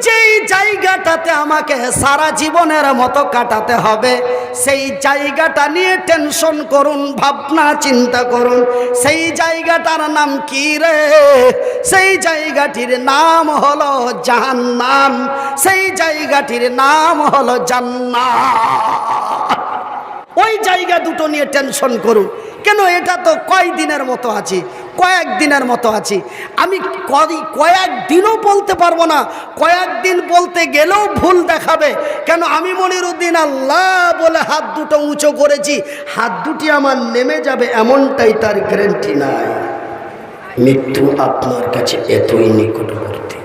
যেই জায়গাটাতে আমাকে সারা জীবনের মতো কাটাতে হবে সেই জায়গাটা নিয়ে টেনশন করুন, ভাবনা চিন্তা করুন। সেই জায়গাটার নাম কি রে? সেই জায়গাটির নাম হলো জাহান্নাম, সেই জায়গাটির নাম হলো জান্নাত। ওই জায়গা দুটো নিয়ে টেনশন করুন। কেন? এটা তো কয়দিনের মতো আছি, কয়েকদিনের মতো আছি। আমি কয়েকদিনও বলতে পারবো না, কয়েকদিন বলতে গেলেও ভুল দেখাবে। কেন? আমি মনিরুদ্দিন আল্লাহ বলে হাত দুটো উঁচু করেছি, হাত দুটি আমার নেমে যাবে এমনটাই তার গ্যারান্টি নাই। মৃত্যু আপনার কাছে এতই নিকটবর্তী।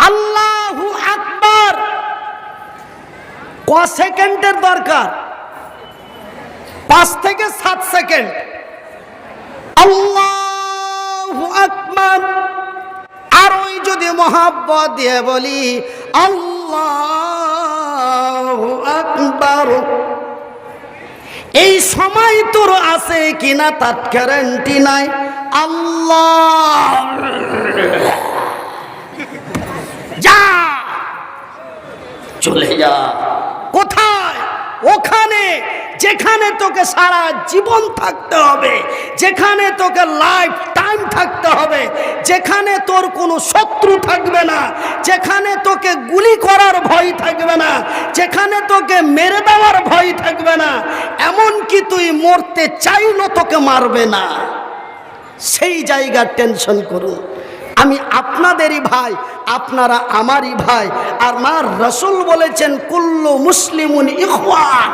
আল্লাহু আকবার ক সেকেন্ডের দরকার? 5 থেকে 7 সেকেন্ড। আল্লাহু আকবার। আর ওই যদি মহাব্বত দিয়ে বলি আল্লাহু আকবার, এই সময় তোর আছে কিনা তার গ্যারান্টি নাই। আল্লাহ যা, চলে যা। কোথায়? ওখানে যেখানে তোকে সারা জীবন থাকতে হবে, যেখানে তোকে লাইফ টাইম থাকতে হবে, যেখানে তোর কোনো শত্রু থাকবে না, যেখানে তোকে গুলি করার ভয় থাকবে না, যেখানে তোকে মেরে দেওয়ার ভয় থাকবে না, এমনকি তুই মরতে চাইলো তোকে মারবে না, সেই জায়গার টেনশন করুন। আমি আপনাদেরই ভাই, আপনারা আমারই ভাই। আর মার রাসূল বলেছেন কুল্লু মুসলিমুন ইখওয়ান,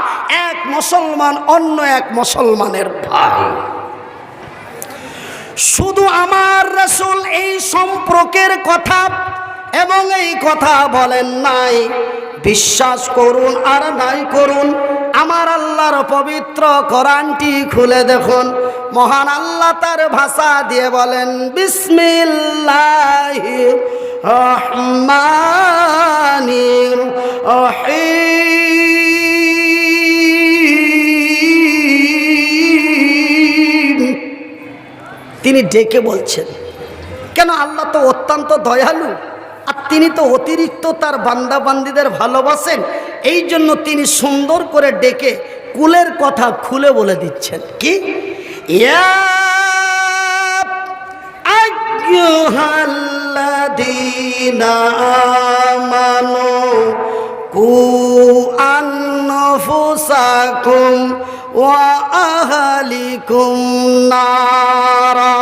এক মুসলমান অন্য এক মুসলমানের ভাই। শুধু আমার রাসূল এই সম্পর্কের কথা এবং এই কথা বলেন নাই, বিশ্বাস করুন আর নাই করুন, আমার আল্লাহর পবিত্র কোরআনটি খুলে দেখুন। মহান আল্লাহ তার ভাষা দিয়ে বলেন বিসমিল্লাহির রহমানির রহিম। তিনি ডেকে বলছেন। কেন? আল্লাহ তো অত্যন্ত দয়ালু, আর তিনি তো অতিরিক্ত তার বান্দা বান্দীদের ভালোবাসেন। এই জন্য তিনি সুন্দর করে ডেকে কুলের কথা খুলে বলে দিচ্ছেন। কি? ইয়া আইয়ুহাল্লাযীনা আমানু কু আনফুসাকুম ওয়া আহলিকুম নারা।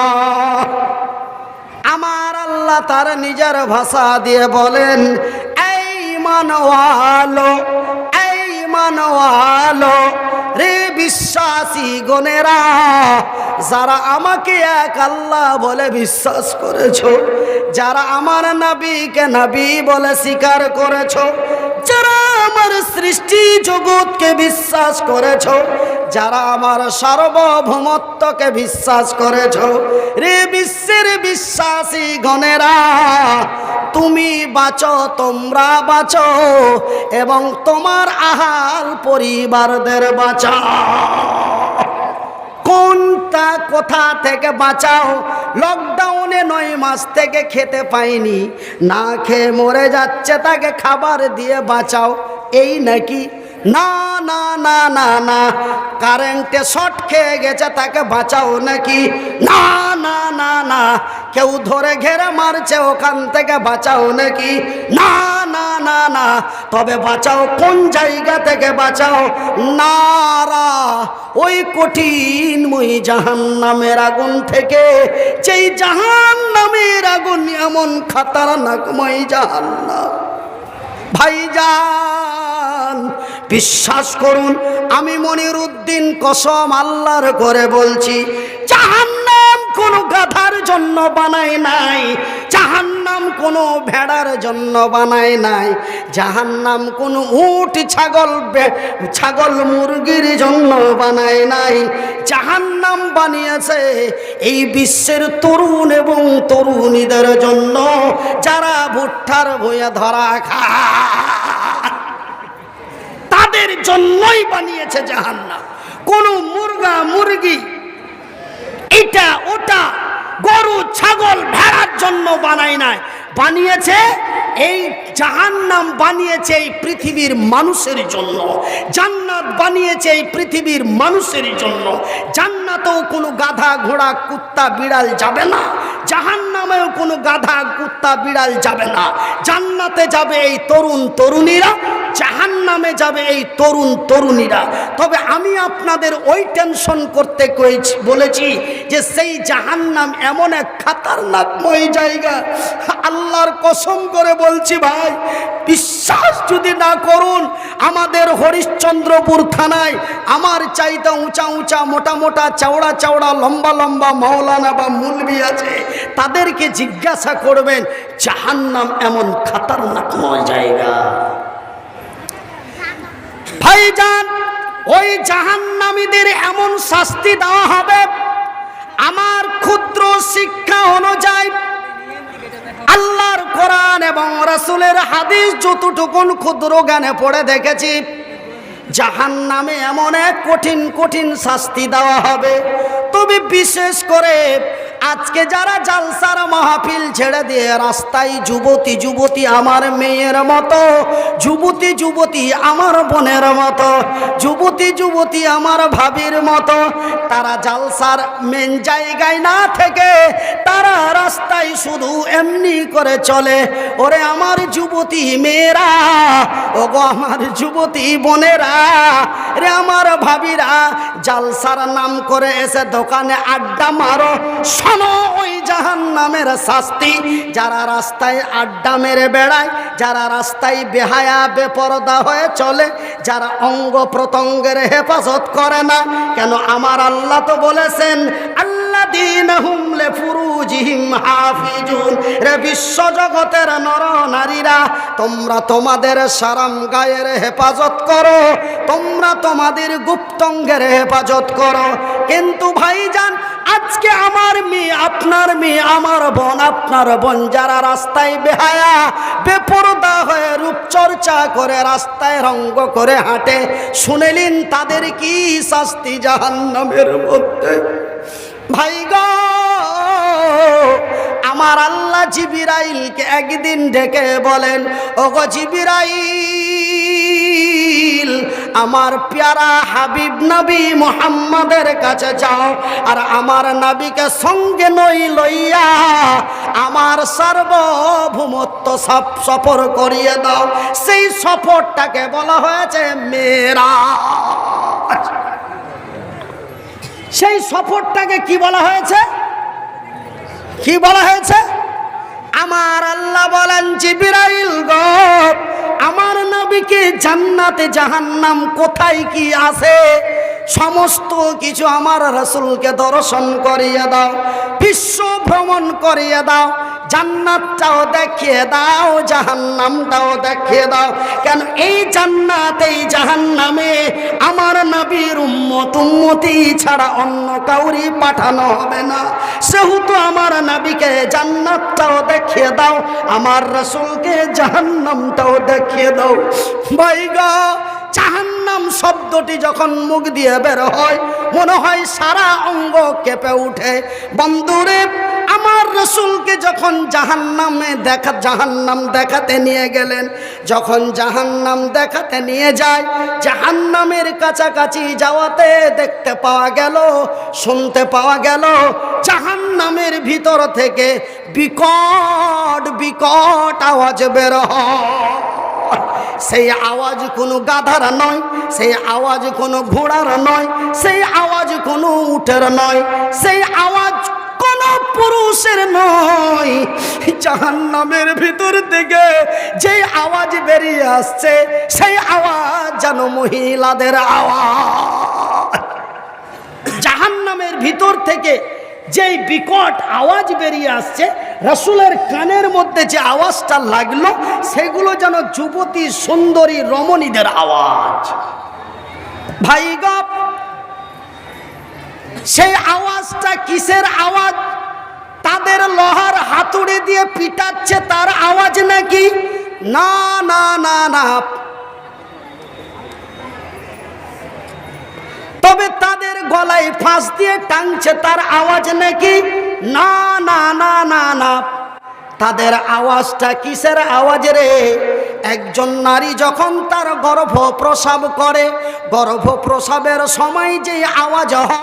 আমার আল্লাহ তার নিজের ভাষা দিয়ে বলেন, এই মানওয়ালো, এই মানওয়ালো রে বিশ্বাসী গণেরা, যারা আমাকে এক আল্লাহ বলে বিশ্বাস করেছো, যারা আমার নবীকে নবী বলে স্বীকার করেছো, যারা আমার সৃষ্টি জগৎকে বিশ্বাস করেছো, যারা আমার সার্বভৌমত্বকে বিশ্বাস করেছো, রে বিশ্বের বিশ্বাসী গণেরা, তুমি বাঁচো, তোমরা বাঁচো এবং তোমার আহাল পরিবারদের বাঁচাও। কোনটা কোথা থেকে বাঁচাও? লকডাউনে 9 মাস থেকে খেতে পাইনি, না খেয়ে মরে যাচ্ছে, তাকে খাবার দিয়ে বাঁচাও, এই নাকি? না না না না না। কারেন্টে শর্ট খেয়ে গেছে, তাকে বাঁচাও নাকি? না না না না। কেউ ধরে ঘেরে মারছে, ওখান থেকে বাঁচাও নাকি? না না না না। তবে বাঁচাও কোন জায়গা থেকে বাঁচাও? নারা, ওই কঠিনময় জাহান্নামের আগুন থেকে। যেই জাহান্নামের আগুন এমন খতরনাকময় জাহান্নাম। ভাইজান বিশ্বাস করুন, আমি মনিরুদ্দিন কসম আল্লাহর করে বলছি, জাহান্নাম কোনো গাধার জন্য বানায় নাই, জাহান্নাম কোনো ভেড়ার জন্য বানায় নাই, জাহান্নাম কোনো উট ছাগল মুরগির জন্য বানায় নাই। জাহান্নাম বানিয়েছে এই বিশ্বের তরুণ এবং তরুণীদের জন্য, যারা ভুট্টার বইয়া ধরা খায়, তাদের জন্যই বানিয়েছে জাহান্নাম। কোনো মুরগা মুরগি এটা ওটা গরু ছাগল ভেড়ার জন্য বানায় নাই। বানিয়েছে এই জাহান্নাম বানিয়েছে এই পৃথিবীর মানুষের জন্য, জান্নাত বানিয়েছে এই পৃথিবীর মানুষের জন্য। জান্নাতেও কোনো গাধা ঘোড়া কুত্তা বিড়াল যাবে না, জাহান্নামেও কোনো গাধা কুত্তা বিড়াল যাবে না। জান্নাতে যাবে এই তরুণ তরুণীরা, জাহান্নামে যাবে এই তরুণ তরুণীরা। তবে আমি আপনাদের ওই টেনশন করতে বলেছি যে সেই জাহান্নাম এমন এক খাতারনাকময় জায়গা, আল্লাহর কসম করে বলছি ভাই, বিশ্বাস যদি না করুন, আমাদের হরিশ্চন্দ্রপুর থানায় আমার চাইতে উঁচা উঁচা মোটা মোটা চওড়া চওড়া লম্বা লম্বা মাওলানা বা মুলবি আছে, তাদেরকে জিজ্ঞাসা করবেন জাহান্নাম এমন খাতারনাকময় জায়গা। ভাইজান, ওই জাহান্নামীদের এমন শাস্তি দেওয়া হবে, আমার ক্ষুদ্র শিক্ষা অনুযায়ী আল্লাহর কোরআন এবং রাসূলের হাদিস যতটুকুন ক্ষুদ্র জ্ঞানে পড়ে দেখেছি, জাহান্নামে এমন এক কঠিন কঠিন শাস্তি দেওয়া হবে। তবে বিশেষ করে আজকে যারা জালসার মাহফিল ছেড়ে দিয়ে রাস্তায় যুবতী যুবতী আমার মেয়ের মতো, যুবতী যুবতী আমার বোনের মতো, যুবতী যুবতী আমার ভাবির মতো, তারা জালসার মেন জায়গায় না থেকে তারা রাস্তায় শুধু এমনি করে চলে। ওরে আমার যুবতী মেয়েরা, ওগো আমার যুবতী বোনেরা, রে আমার ভাবিরা, জালসার নাম করে এসে দোকানে আড্ডা মারো। শোনো, ওই জাহান্নামের শাস্তি। যারা রাস্তায় আড্ডা মেরে বেড়ায়, যারা রাস্তায় বেহায়া বেপরদা হয়ে চলে, যারা অঙ্গ প্রত্যঙ্গের হেফাজত করে না, কেন আমার আল্লাহ তো বলেছেন আল্লাযীনাহুম লিফুরুজিহিম হাফিজুন। রে বিশ্ব জগতের নর নারীরা, তোমরা তোমাদের শরম গায়ের হেফাজত করো, তোমরা তোমাদের গুপ্তঙ্গের হেফাজত করো। কিন্তু ভাইজান, আজকে আমার মেয়ে, আপনার মেয়ে, আমার বোন, আপনার বোন যারা রাস্তায় বেহায়া বেপরদা হয়ে রূপচর্চা করে রাস্তায় রঙ্গ করে হাঁটে, শুনেলেন তাদের কি শাস্তি জাহান্নামের মধ্যে। ভাই গো, আমার আল্লাহ জিবরাইলকে একদিন ডেকে বলেন, ওগো জিবরাইল, আমার প্যারা হাবিব নবী মুহাম্মাদের কাছে যাও, আর আমার নবীকে সঙ্গে লইয়া আমার সার্বভৌমত্ব সফর করিয়ে দাও। সেই সফরটাকে বলা হয়েছে মেরাজ। সেই সফরটাকে কি বলা হয়েছে? কি বলা হয়েছে? আমার আল্লাহ বলেন, জিবরাইল গো, আমার নবীকে জান্নাতে জাহান্নাম কোথায় কি আছে সমস্ত কিছু আমার রাসূলকে দর্শন করিয়ে দাও, বিশ্ব ভ্রমণ করিয়ে দাও, জান্নাতটাও দেখিয়ে দাও, জাহান্নামটাও দেখিয়ে দাও। কেন এই জান্নাত এই জাহান্নামে আমার নবীর উম্মতি ছাড়া অন্য কাউরি পাঠানো হবে না। সেহেতু আমার নবীকে জান্নাতটাও দেখিয়ে দাও, আমার রাসূলকে জাহান্নামটাও দেখিয়ে দাও। ভাই গো, জাহান্নাম শব্দটি যখন মুখ দিয়ে বের হয়, মনে হয় সারা অঙ্গ কেঁপে উঠে। বন্ধুরে, আমার রাসূলকে যখন জাহান্নাম দেখাতে নিয়ে গেলেন, যখন জাহান্নাম দেখাতে নিয়ে যায়, জাহান্নামের কাছাকাছি যাওয়াতে দেখতে পাওয়া গেল, শুনতে পাওয়া গেল, জাহান্নামের ভিতর থেকে বিকট বিকট আওয়াজ বের হয়। সেই আওয়াজ কোনো গাধার নয়, সেই আওয়াজ কোনো ঘোড়ার নয়, সেই আওয়াজ কোনো উটের নয়, সেই আওয়াজ কোনো পুরুষের নয়। জাহান্নামের ভিতর থেকে যে আওয়াজ বেরিয়ে আসছে, সেই আওয়াজ যেন মহিলাদের আওয়াজ। জাহান্নামের ভিতর থেকে যেই বিকট আওয়াজ বেরিয়ে আসছে, রাসূলের কানের মধ্যে যে আওয়াজটা লাগলো, সেগুলো যেন যুবতী সুন্দরী রমণীদের আওয়াজ। ভাই গো, সেই আওয়াজটা কিসের আওয়াজ? তাদের লোহার হাতুড়ি দিয়ে পিটাচ্ছে তার আওয়াজ নাকি? না না না না। তবে তাদের গলায় ফাঁস দিয়ে টানছে তার আওয়াজ নাকি? না না না না না। তাদের আওয়াজটা কিসের আওয়াজ রে? একজন নারী যখন তার গর্ভ প্রসব করে, গর্ভ প্রসবের সময় যে আওয়াজ হয়